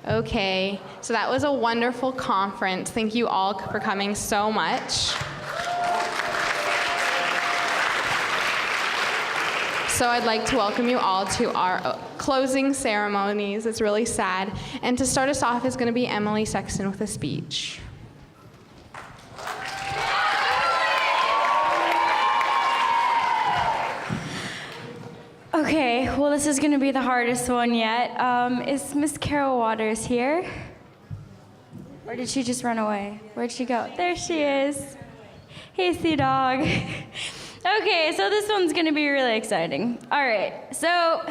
Okay, so that was a wonderful conference. Thank you all for coming so much. So I'd like to welcome you all to our closing ceremonies. It's really sad. And to start us off is going to be Emily Sexton with a speech. Okay, well, this is going to be the hardest one yet. Is Miss Carol Waters here? Or did she just run away? Where'd she go? There she is. Hey, Sea Dog. Okay, so this one's going to be really exciting. All right, so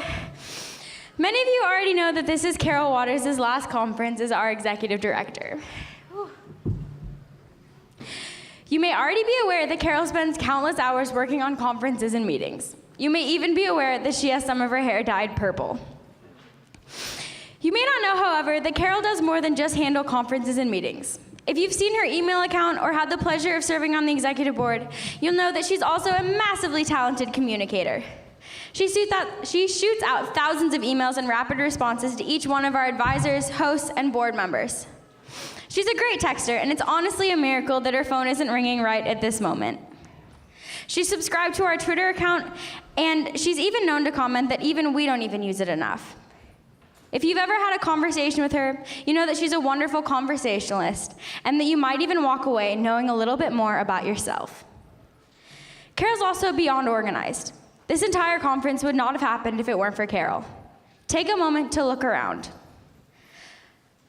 many of you already know that this is Carol Waters' last conference as our executive director. You may already be aware that Carol spends countless hours working on conferences and meetings. You may even be aware that she has some of her hair dyed purple. You may not know, however, that Carol does more than just handle conferences and meetings. If you've seen her email account or had the pleasure of serving on the executive board, you'll know that she's also a massively talented communicator. She shoots out thousands of emails and rapid responses to each one of our advisors, hosts, and board members. She's a great texter, and it's honestly a miracle that her phone isn't ringing right at this moment. She's subscribed to our Twitter account, and she's even known to comment that even we don't even use it enough. If you've ever had a conversation with her, you know that she's a wonderful conversationalist, and that you might even walk away knowing a little bit more about yourself. Carol's also beyond organized. This entire conference would not have happened if it weren't for Carol. Take a moment to look around.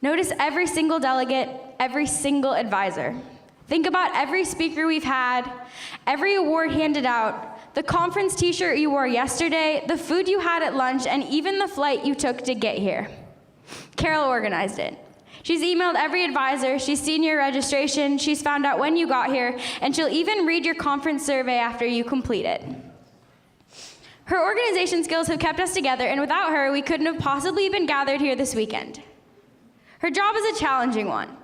Notice every single delegate, every single advisor. Think about every speaker we've had, every award handed out, the conference t-shirt you wore yesterday, the food you had at lunch, and even the flight you took to get here. Carol organized it. She's emailed every advisor, she's seen your registration, she's found out when you got here, and she'll even read your conference survey after you complete it. Her organization skills have kept us together, and without her, we couldn't have possibly been gathered here this weekend. Her job is a challenging one.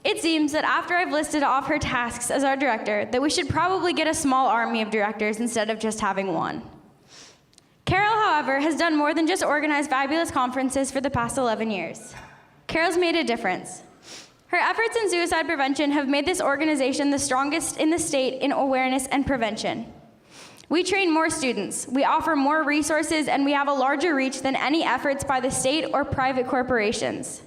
It seems that after I've listed off her tasks as our director, that we should probably get a small army of directors instead of just having one. Carol, however, has done more than just organize fabulous conferences for the past 11 years. Carol's made a difference. Her efforts in suicide prevention have made this organization the strongest in the state in awareness and prevention. We train more students, we offer more resources, and we have a larger reach than any efforts by the state or private corporations.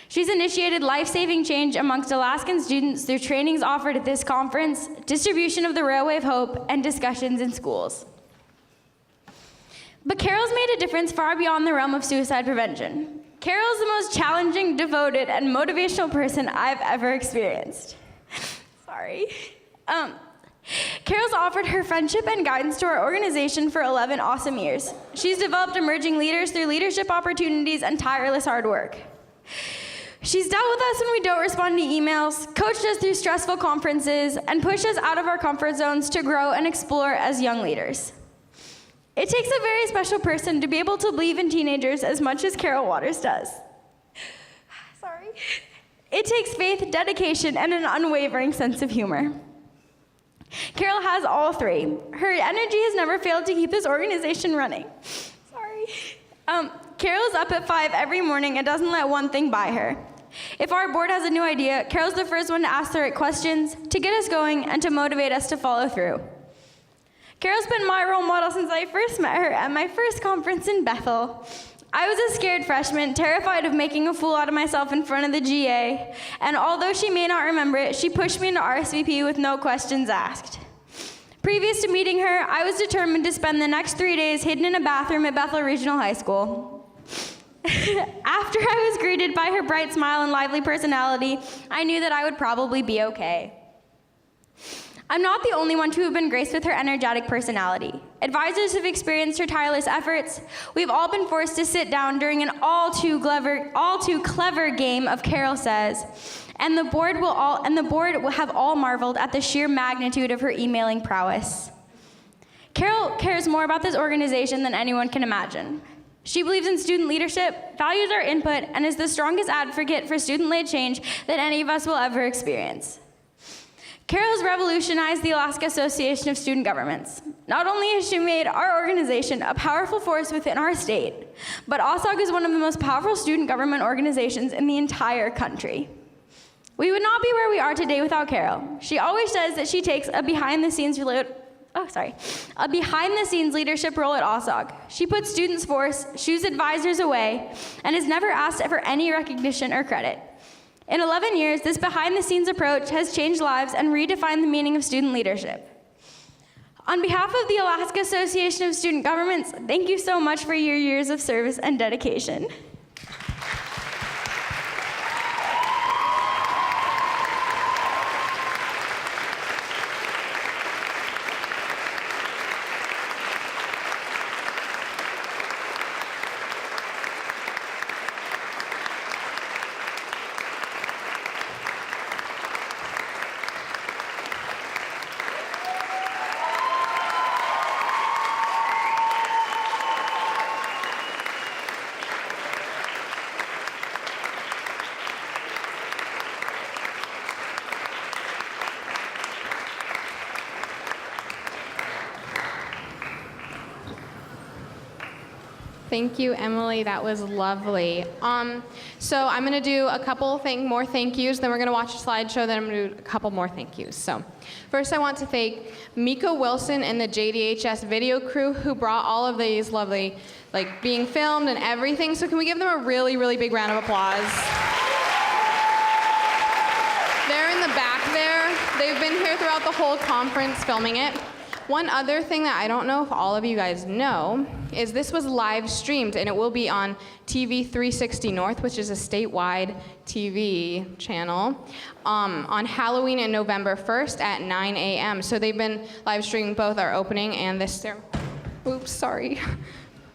She's initiated life-saving change amongst Alaskan students through trainings offered at this conference, distribution of the Railway of Hope, and discussions in schools. But Carol's made a difference far beyond the realm of suicide prevention. Carol's the most challenging, devoted, and motivational person I've ever experienced. Sorry. Carol's offered her friendship and guidance to our organization for 11 awesome years. She's developed emerging leaders through leadership opportunities and tireless hard work. She's dealt with us when we don't respond to emails, coached us through stressful conferences, and pushed us out of our comfort zones to grow and explore as young leaders. It takes a very special person to be able to believe in teenagers as much as Carol Waters does. Sorry. It takes faith, dedication, and an unwavering sense of humor. Carol has all three. Her energy has never failed to keep this organization running. Sorry. Carol's up at 5 every morning and doesn't let one thing by her. If our board has a new idea, Carol's the first one to ask the right questions, to get us going, and to motivate us to follow through. Carol's been my role model since I first met her at my first conference in Bethel. I was a scared freshman, terrified of making a fool out of myself in front of the GA, and although she may not remember it, she pushed me into RSVP with no questions asked. Previous to meeting her, I was determined to spend the next 3 days hidden in a bathroom at Bethel Regional High School. After I was greeted by her bright smile and lively personality, I knew that I would probably be okay. I'm not the only one to have been graced with her energetic personality. Advisors have experienced her tireless efforts. We've all been forced to sit down during an all too clever game of Carol Says, and the board will have all marveled at the sheer magnitude of her emailing prowess. Carol cares more about this organization than anyone can imagine. She believes in student leadership, values our input, and is the strongest advocate for student-led change that any of us will ever experience. Carol has revolutionized the Alaska Association of Student Governments. Not only has she made our organization a powerful force within our state, but AASG is one of the most powerful student government organizations in the entire country. We would not be where we are today without Carol. She always says that she takes a behind-the-scenes leadership role at AASG. She puts students first, shoos advisors away, and is never asked for any recognition or credit. In 11 years, this behind-the-scenes approach has changed lives and redefined the meaning of student leadership. On behalf of the Alaska Association of Student Governments, thank you so much for your years of service and dedication. Thank you, Emily. That was lovely. So I'm going to do a couple more thank yous, then we're going to watch a slideshow, then I'm going to do a couple more thank yous. So first I want to thank Mika Wilson and the JDHS video crew who brought all of these lovely, being filmed and everything. So can we give them a really, really big round of applause? They're in the back there. They've been here throughout the whole conference filming it. One other thing that I don't know if all of you guys know is this was live streamed, and it will be on TV 360 North, which is a statewide TV channel, on Halloween and November 1st at 9 a.m. So they've been live streaming both our opening and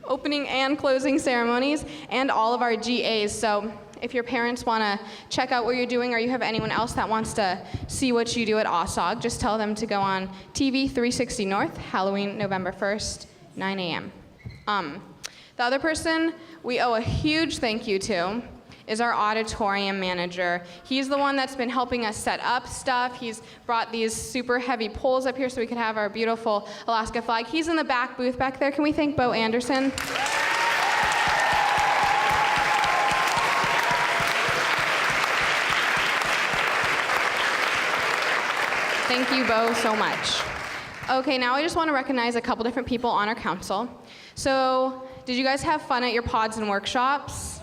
opening and closing ceremonies, and all of our GAs. So if your parents want to check out what you're doing, or you have anyone else that wants to see what you do at AASG, just tell them to go on TV 360 North, Halloween, November 1st, 9 a.m. The other person we owe a huge thank you to is our auditorium manager. He's the one that's been helping us set up stuff. He's brought these super heavy poles up here so we could have our beautiful Alaska flag. He's in the back booth back there. Can we thank Bo Anderson? Thank you, Bo, so much. Okay, now I just want to recognize a couple different people on our council. So, did you guys have fun at your pods and workshops?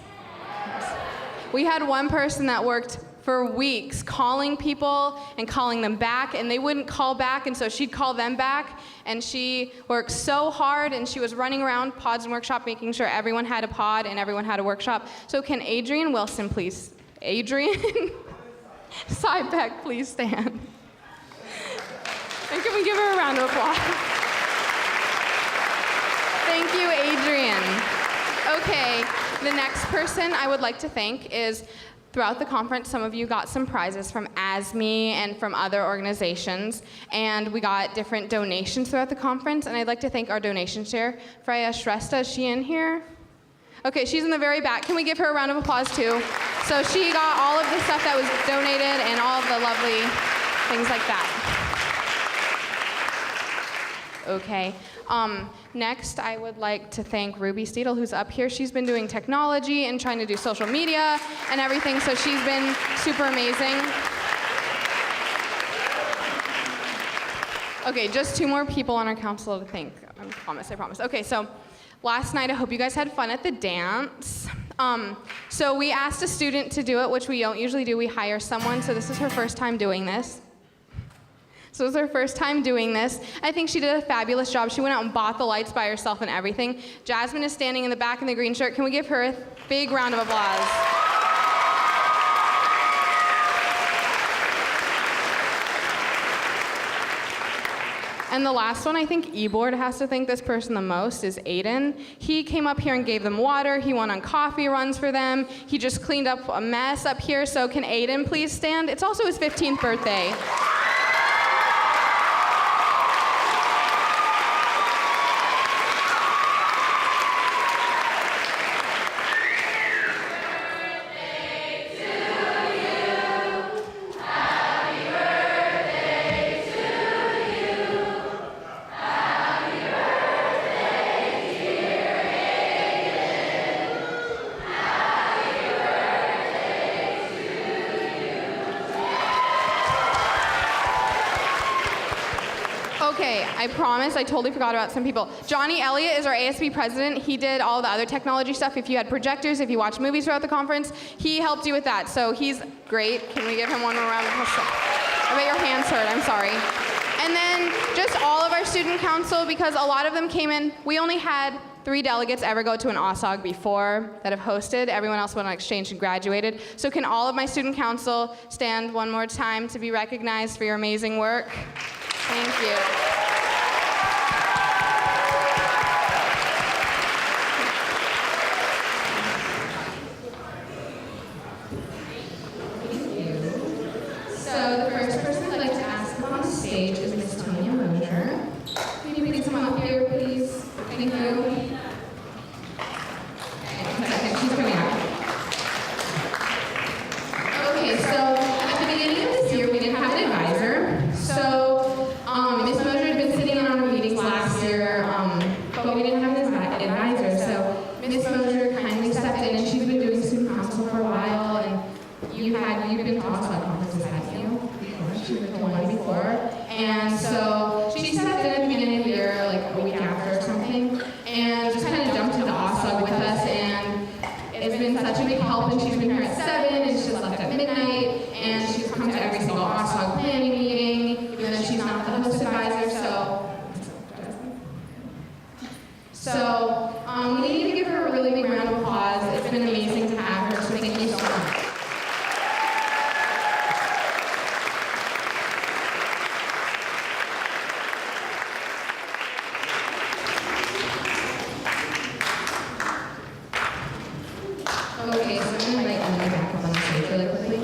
We had one person that worked for weeks calling people and calling them back, and they wouldn't call back, and so she'd call them back, and she worked so hard, and she was running around pods and workshop making sure everyone had a pod and everyone had a workshop. So can Adrian Wilson please, Adrian Sybeck, please stand. And can we give her a round of applause? Thank you, Adrian. Okay, the next person I would like to thank is, throughout the conference, some of you got some prizes from AASG and from other organizations, and we got different donations throughout the conference, and I'd like to thank our donation chair, Freya Shrestha. Is she in here? Okay, she's in the very back. Can we give her a round of applause, too? So she got all of the stuff that was donated and all of the lovely things like that. Okay. Next, I would like to thank Ruby Steedle, who's up here. She's been doing technology and trying to do social media and everything, so she's been super amazing. Okay, just two more people on our council to thank. I promise. Okay, so last night, I hope you guys had fun at the dance. So we asked a student to do it, which we don't usually do. We hire someone, so this is her first time doing this. So it was her first time doing this. I think she did a fabulous job. She went out and bought the lights by herself and everything. Jasmine is standing in the back in the green shirt. Can we give her a big round of applause? And the last one, I think E-Board has to thank this person the most, is Aiden. He came up here and gave them water. He went on coffee runs for them. He just cleaned up a mess up here. So can Aiden please stand? It's also his 15th birthday. Okay, I promise I totally forgot about some people. Johnny Elliott is our ASB president. He did all the other technology stuff. If you had projectors, if you watched movies throughout the conference, he helped you with that. So he's great. Can we give him one more round of applause? I bet your hands hurt. I'm sorry. And then just all of our student council, because a lot of them came in. We only had 3 delegates ever go to an AASG before that have hosted. Everyone else went on exchange and graduated. So can all of my student council stand one more time to be recognized for your amazing work? Thank you. So the first person I'd like to ask up on the stage is Miss Tonya Mosier. Maybe we can come up here, please. Thank you. Okay, she's coming out. Okay, so at the beginning of this year, we didn't have an advisor. So Ms. Mosier had been sitting in on our meetings last year, but we didn't have an advisor. So Ms. Mosier kindly stepped in, and she's been doing student council for a while. And you've been to AASG conferences, haven't you? She's been to one before. And so she stepped in at the beginning of the year, like a week after or something, and just kind of jumped into AASG with us. And it's been such a big help. And she's been here at 7, and she's left at midnight, and she's come to every single AASG planning meeting, even though she's not the host advisor. So we need to give her a really big round of applause. It's been amazing to have her. So thank you so much. Okay, so I'm going to invite Emily back up on the stage really quickly.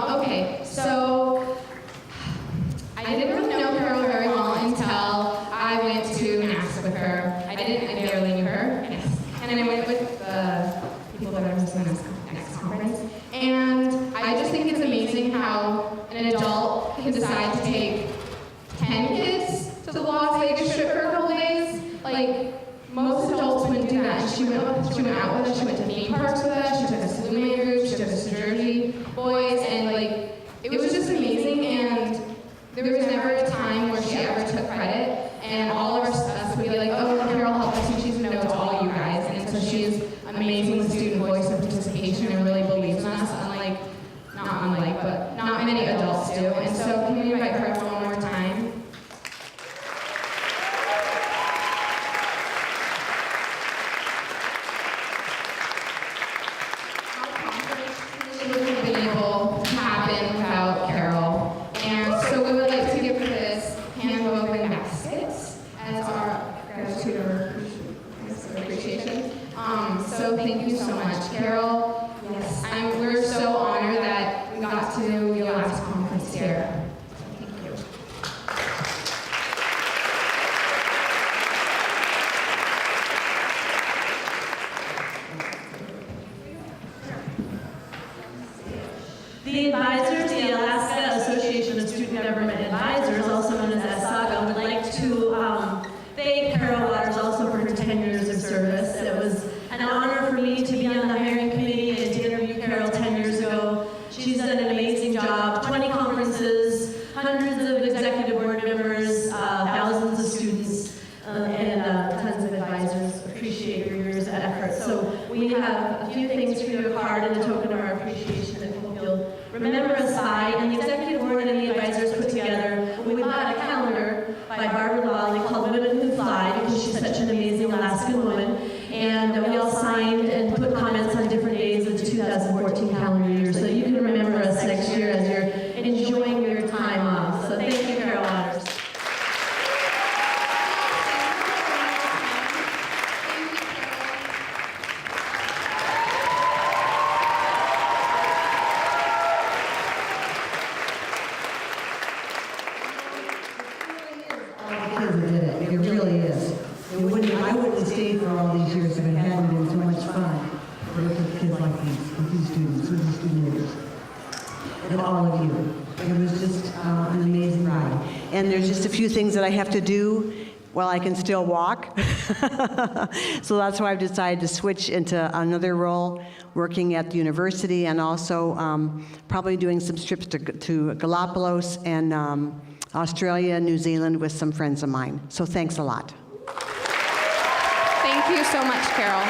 Okay, so I didn't really know Carol very well until I went to NASC with her. I barely knew her. Yes. And then I went with the people that I was in the next conference. And I just think it's amazing how an adult can decide to take 10 kids to the Las Vegas trip for a couple days. Like, most adults wouldn't do that. And she went out with us, she went to theme parks with us, she took us to Lumen Group, she took us to Jersey Boys, and like, it was just amazing. And there was never a time where she ever took credit. And all of us would be like, oh, Carol helped us, and she's no to all you guys. And so she's amazing with student voice and participation and really believes in us, but not many adults do. And so can we invite her up one more time? It wouldn't have been able to happen without Carol. And so we would like to give her this hand-woven basket as our gratitude or appreciation. So thank you so much, Carol. Yes, we're so honored that we got to do your last conference here. Thank you. The advisors, the Alaska Association of Student Government Advisors, also known as ASAGA, would like to thank Carol Waters also for her 10 years of service. It was an honor for me to be on the hiring committee and to interview Carol 10 years ago. She's done an amazing job, 20 conferences, hundreds of executive board members, thousands of students, and tons of advisors. Appreciate your years of effort. So we have a few things for your card and a token of our appreciation that hope you'll remember us by. And the executive board and the advisors put together, we bought a calendar by Barbara Lawley called Women Who Fly, because she's such an amazing Alaskan woman. And we all signed and put comments on different days of the 2014 calendar year, so you can remember us next year as you're enjoying your time off. So thank you, Carol Waters. It really is. I wouldn't have stayed for all these years if it hadn't been so much fun to look at kids like these, with these students, with these student leaders, and all of you. It was just an amazing ride. and there's just a few things that I have to do while I can still walk. So that's why I've decided to switch into another role, working at the university, and also probably doing some trips to Galapagos and Australia, New Zealand with some friends of mine. So thanks a lot. Thank you so much, Carol.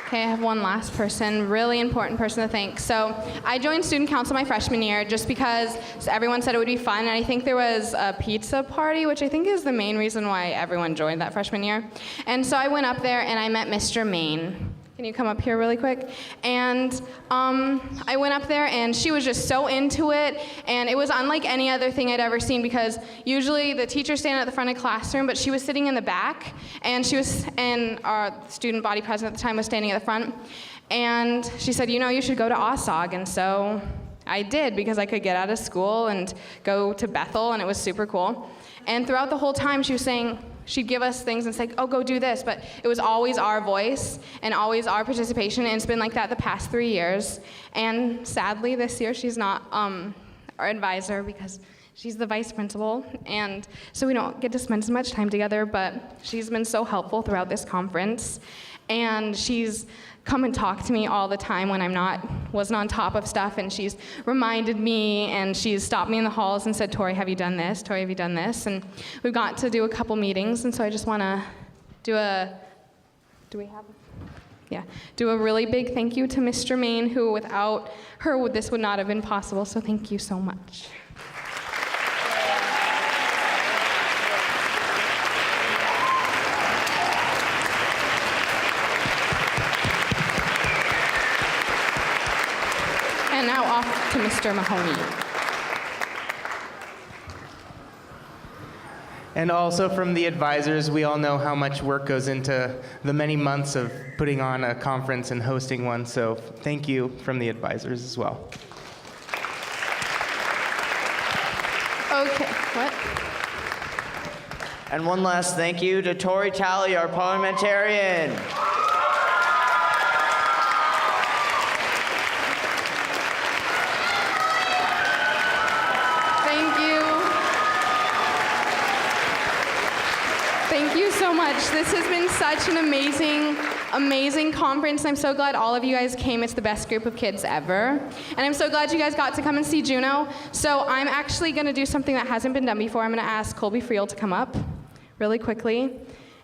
Okay, I have one last person, really important person to thank. So I joined student council my freshman year just because everyone said it would be fun, and I think there was a pizza party, which I think is the main reason why everyone joined that freshman year. And so I went up there and I met Mr. Main. Can you come up here really quick? And I went up there and she was just so into it, and it was unlike any other thing I'd ever seen, because usually the teachers stand at the front of the classroom, but she was sitting in the back, and our student body president at the time was standing at the front, and she said, you know, you should go to AASG, and so I did, because I could get out of school and go to Bethel, and it was super cool. And throughout the whole time she was saying, she'd give us things and say, oh, go do this, but it was always our voice and always our participation, and it's been like that the past 3 years. And sadly, this year she's not our advisor because she's the vice principal, and so we don't get to spend as much time together, but she's been so helpful throughout this conference, and she's come and talk to me all the time when wasn't on top of stuff, and she's reminded me, and she's stopped me in the halls and said, Tori, have you done this? Tori, have you done this? And we've got to do a couple meetings, and so I just want to do a really big thank you to Mr. Main, who without her, this would not have been possible, so thank you so much. And now off to Mr. Mahoney. And also from the advisors, we all know how much work goes into the many months of putting on a conference and hosting one, so thank you from the advisors as well. Okay, what? And one last thank you to Tori Talley, our parliamentarian. Thank you so much. This has been such an amazing conference. I'm so glad all of you guys came. It's the best group of kids ever. And I'm so glad you guys got to come and see Juneau. So I'm actually going to do something that hasn't been done before. I'm going to ask Colby Friel to come up really quickly.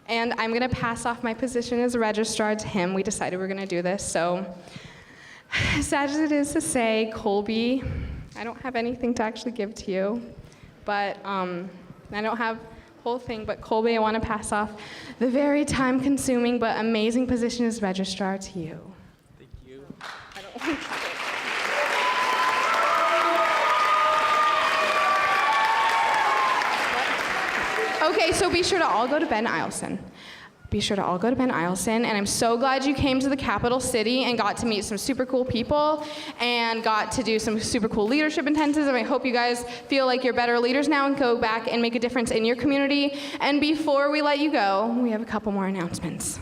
And I'm going to pass off my position as a registrar to him. We decided we're going to do this. So as sad as it is to say, Colby, I don't have anything to actually give to you. But I don't have whole thing, but Colby, I want to pass off the very time-consuming but amazing position as registrar to you. Thank you. I don't want to. Okay, so be sure to all go to Ben Eielson. Be sure to all go to Ben Eielson, and I'm so glad you came to the capital city and got to meet some super cool people and got to do some super cool leadership intensives, and I hope you guys feel like you're better leaders now and go back and make a difference in your community. And before we let you go, we have a couple more announcements.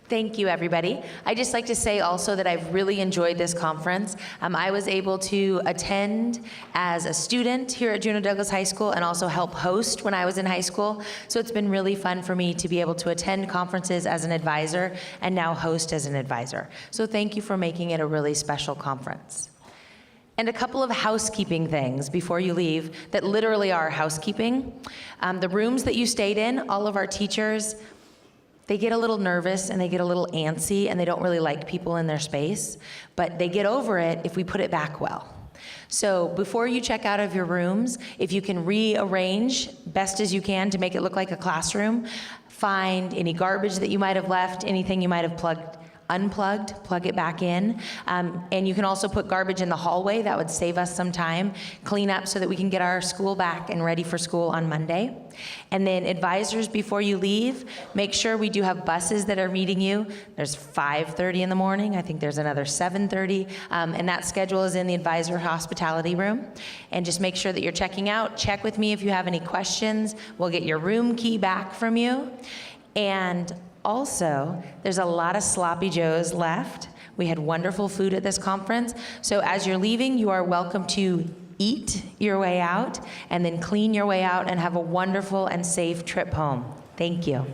Thank you, everybody. I'd just like to say also that I've really enjoyed this conference. I was able to attend as a student here at Juneau-Douglas High School and also help host when I was in high school. So it's been really fun for me to be able to attend conferences as an advisor and now host as an advisor. So thank you for making it a really special conference. And a couple of housekeeping things before you leave that literally are housekeeping. The rooms that you stayed in, all of our teachers, they get a little nervous and they get a little antsy and they don't really like people in their space, but they get over it if we put it back well. So before you check out of your rooms, if you can rearrange best as you can to make it look like a classroom, find any garbage that you might have left, anything you might have unplugged, plug it back in. And you can also put garbage in the hallway. That would save us some time. Clean up so that we can get our school back and ready for school on Monday. And then advisors, before you leave, make sure we do have buses that are meeting you. There's 5:30 in the morning. I think there's another 7:30. And that schedule is in the advisor hospitality room. And just make sure that you're checking out. Check with me if you have any questions. We'll get your room key back from you. And also, there's a lot of sloppy joes left. We had wonderful food at this conference. So as you're leaving, you are welcome to eat your way out and then clean your way out and have a wonderful and safe trip home. Thank you.